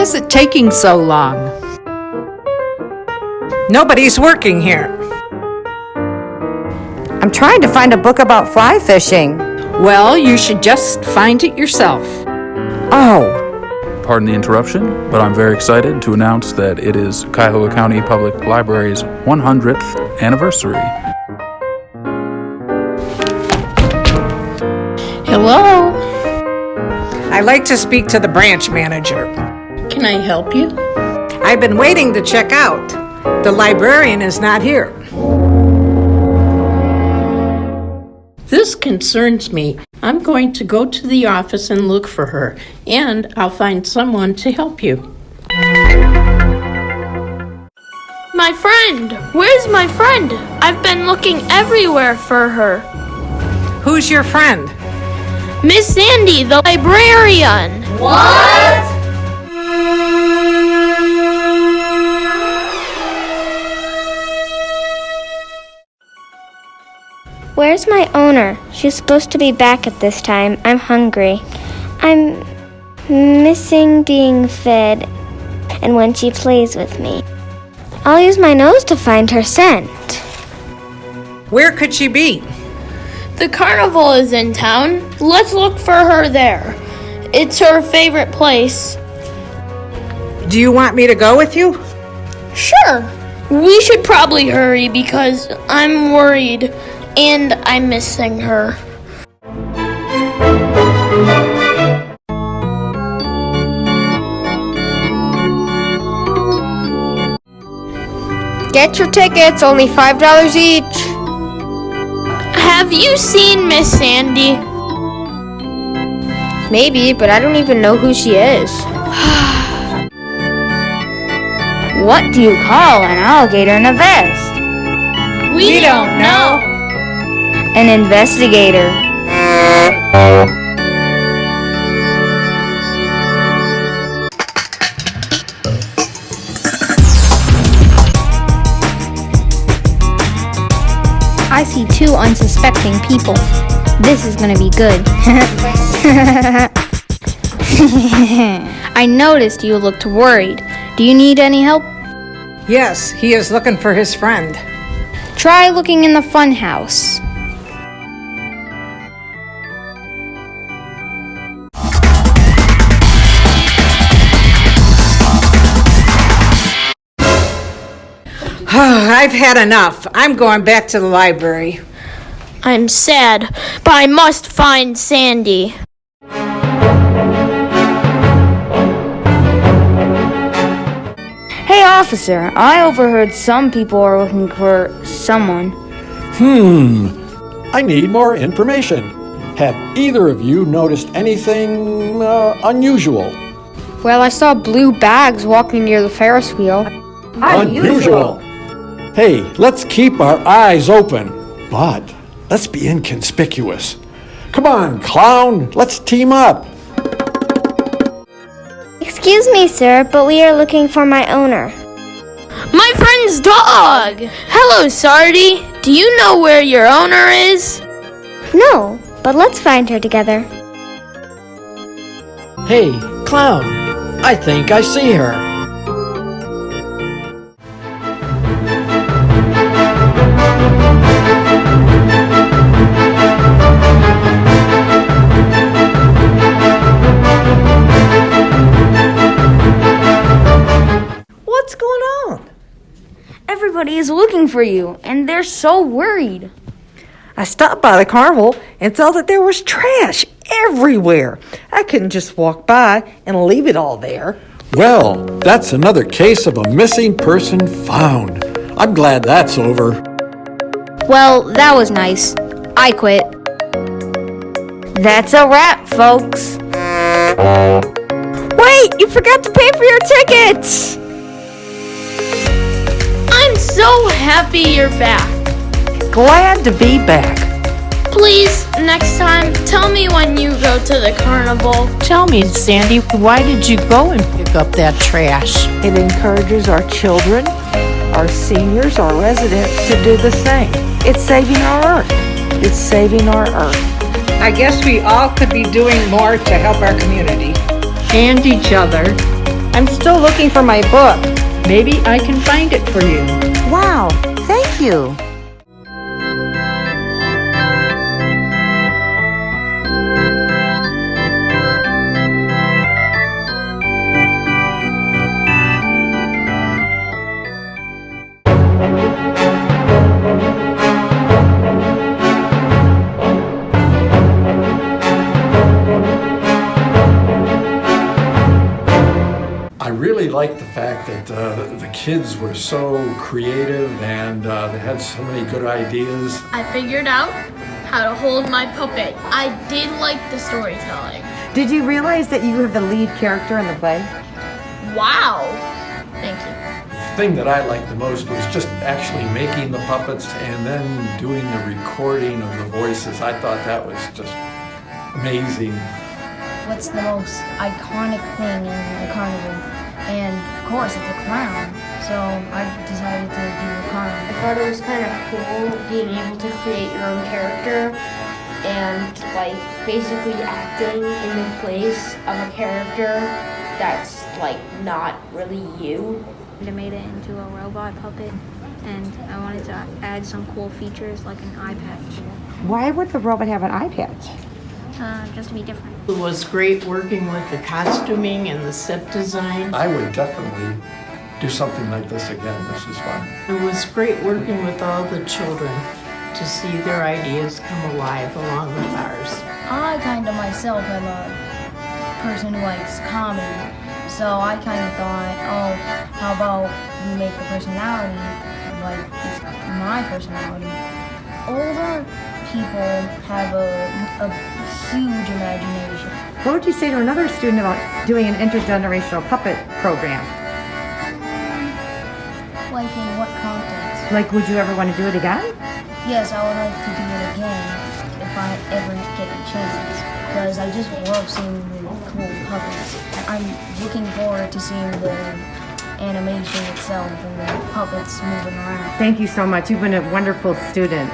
is it taking so long? Nobody's working here. I'm trying to find a book about fly fishing. Well, you should just find it yourself. Oh. Pardon the interruption, but I'm very excited to announce that it is Cuyahoga County Public Library's 100th anniversary. Hello? I'd like to speak to the branch manager. Can I help you? I've been waiting to check out. The librarian is not here. This concerns me. I'm going to go to the office and look for her, and I'll find someone to help you. My friend! Where's my friend? I've been looking everywhere for her. Who's your friend? Miss Sandy, the librarian! What? Where's my owner? She's supposed to be back at this time. I'm hungry. I'm missing being fed and when she plays with me. I'll use my nose to find her scent. Where could she be? The carnival is in town. Let's look for her there. It's her favorite place. Do you want me to go with you? Sure. We should probably hurry because I'm worried and I'm missing her. Get your tickets, only $5 each. Have you seen Miss Sandy? Maybe, but I don't even know who she is. What do you call an alligator in a vest? We don't know. An investigator. I see two unsuspecting people. This is gonna be good. I noticed you looked worried. Do you need any help? Yes, he is looking for his friend. Try looking in the fun house. I've had enough. I'm going back to the library. I'm sad, but I must find Sandy. Hey, officer, I overheard some people are looking for someone. I need more information. Have either of you noticed anything unusual? Well, I saw blue bags walking near the Ferris wheel. Unusual. Hey, let's keep our eyes open, but let's be inconspicuous. Come on, clown, let's team up. Excuse me, sir, but we are looking for my owner. My friend's dog! Hello, Sardi. Do you know where your owner is? No, but let's find her together. Hey, clown. I think I see her. What's going on? Everybody is looking for you, and they're so worried. I stopped by the carnival and saw that there was trash everywhere. I couldn't just walk by and leave it all there. Well, that's another case of a missing person found. I'm glad that's over. Well, that was nice. I quit. That's a wrap, folks. Wait, you forgot to pay for your tickets! I'm so happy you're back. Glad to be back. Please, next time, tell me when you go to the carnival. Tell me, Sandy, why did you go and pick up that trash? It encourages our children, our seniors, our residents to do the same. It's saving our earth. It's saving our earth. I guess we all could be doing more to help our community. And each other. I'm still looking for my book. Maybe I can find it for you. Wow, thank you. I really liked the fact that the kids were so creative and they had so many good ideas. I figured out how to hold my puppet. I did like the storytelling. Did you realize that you have the lead character in the play? Wow. Thank you. The thing that I liked the most was just actually making the puppets and then doing the recording of the voices. I thought that was just amazing. What's the most iconic thing in a carnival? And of course, it's a clown. So I decided to do a clown. I thought it was kind of cool being able to create your own character and like basically acting in the place of a character that's like not really you. I made it into a robot puppet, and I wanted to add some cool features like an eye patch. Why would the robot have an eye patch? Just to be different. It was great working with the costuming and the set design. I would definitely do something like this again. This is fun. It was great working with all the children to see their ideas come alive along with ours. I kind of myself am a person who likes comedy, so I kind of thought, oh, how about we make the personality like it's my personality? Older people have a huge imagination. What would you say to another student about doing an intergenerational puppet program? Like in what context? Like, would you ever want to do it again? Yes, I would like to do it again if I ever get the chance, because I just love seeing the cool puppets. I'm looking forward to seeing the animation itself and the puppets moving around. Thank you so much. You've been a wonderful student.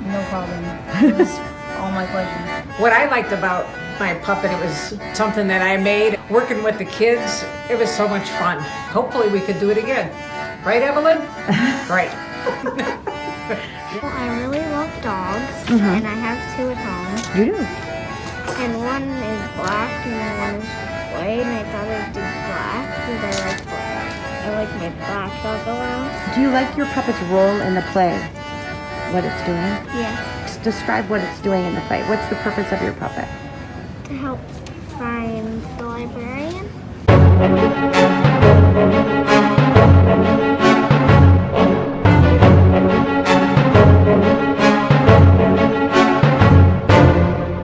No problem. It was all my pleasure. What I liked about my puppet, it was something that I made. Working with the kids, it was so much fun. Hopefully we could do it again. Right, Evelyn? Right. Well, I really love dogs, and I have two at home. You do? And one is black, and one is white, and I thought I'd do black because I like my black dog a lot. Do you like your puppet's role in the play? What it's doing? Yes. Describe what it's doing in the play. What's the purpose of your puppet? To help find the librarian.